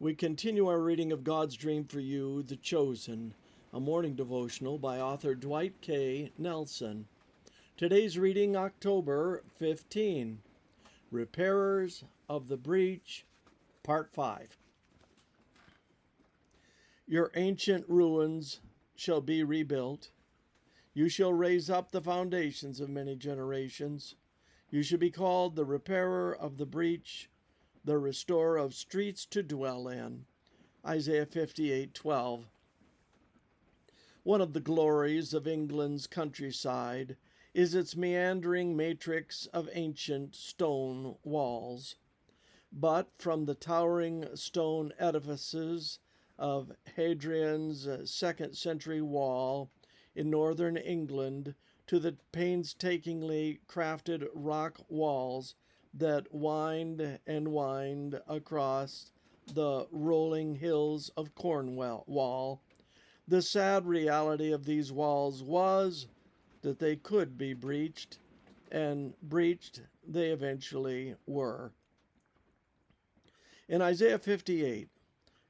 We continue our reading of God's Dream for You, The Chosen, a morning devotional by author Dwight K. Nelson. Today's reading, October 15, Repairers of the Breach, Part 5. Your ancient ruins shall be rebuilt. You shall raise up the foundations of many generations. You shall be called the repairer of the breach, the restorer of streets to dwell in. Isaiah 58:12. One of the glories of England's countryside is its meandering matrix of ancient stone walls. But from the towering stone edifices of Hadrian's 2nd century wall in northern England to the painstakingly crafted rock walls that wind and wind across the rolling hills of Cornwall, the sad reality of these walls was that they could be breached, and breached they eventually were. In Isaiah 58,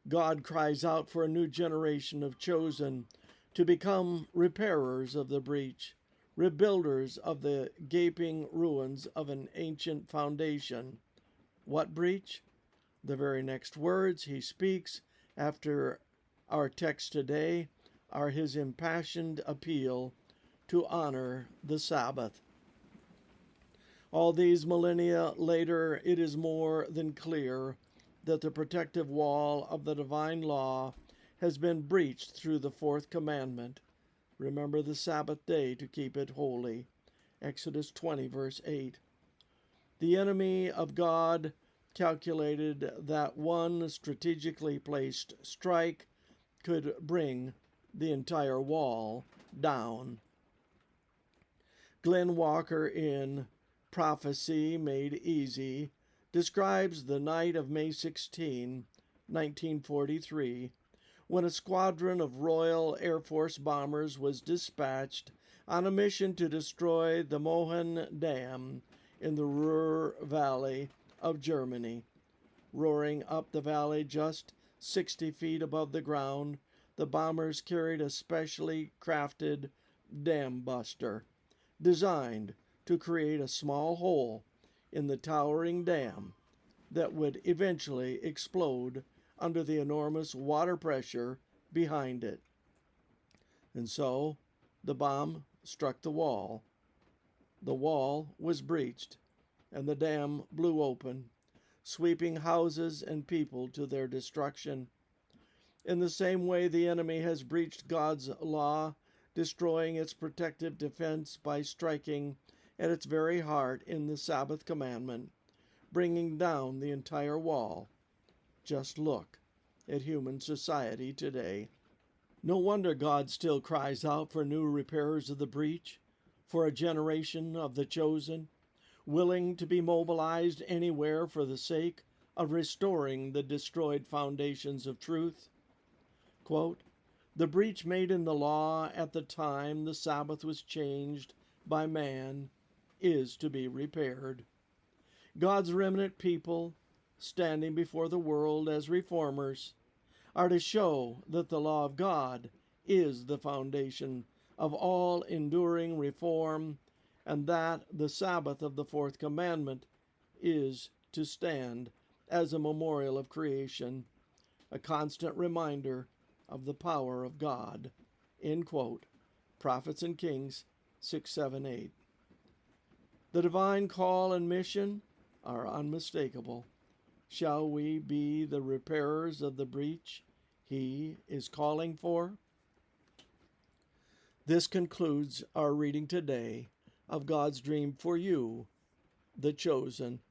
God cries out for a new generation of chosen to become repairers of the breach, rebuilders of the gaping ruins of an ancient foundation. What breach? The very next words he speaks after our text today are his impassioned appeal to honor the Sabbath. All these millennia later, it is more than clear that the protective wall of the divine law has been breached through the fourth commandment. Remember the Sabbath day to keep it holy. Exodus 20, verse 8. The enemy of God calculated that one strategically placed strike could bring the entire wall down. Glenn Walker, in Prophecy Made Easy, describes the night of May 16, 1943, when a squadron of Royal Air Force bombers was dispatched on a mission to destroy the Mohen Dam in the Ruhr Valley of Germany. Roaring up the valley just 60 feet above the ground, the bombers carried a specially crafted dam buster, designed to create a small hole in the towering dam that would eventually explode under the enormous water pressure behind it. And so the bomb struck the wall. The wall was breached, and the dam blew open, sweeping houses and people to their destruction. In the same way, the enemy has breached God's law, destroying its protective defense by striking at its very heart in the Sabbath commandment, bringing down the entire wall. Just look at human society today. No wonder God still cries out for new repairers of the breach, for a generation of the chosen, willing to be mobilized anywhere for the sake of restoring the destroyed foundations of truth. Quote, the breach made in the law at the time the Sabbath was changed by man is to be repaired. God's remnant people, standing before the world as reformers, are to show that the law of God is the foundation of all enduring reform, and that the Sabbath of the fourth commandment is to stand as a memorial of creation, a constant reminder of the power of God. End quote. Prophets and Kings 6-7-8. The divine call and mission are unmistakable. Shall we be the repairers of the breach he is calling for? This concludes our reading today of God's Dream for You, The Chosen.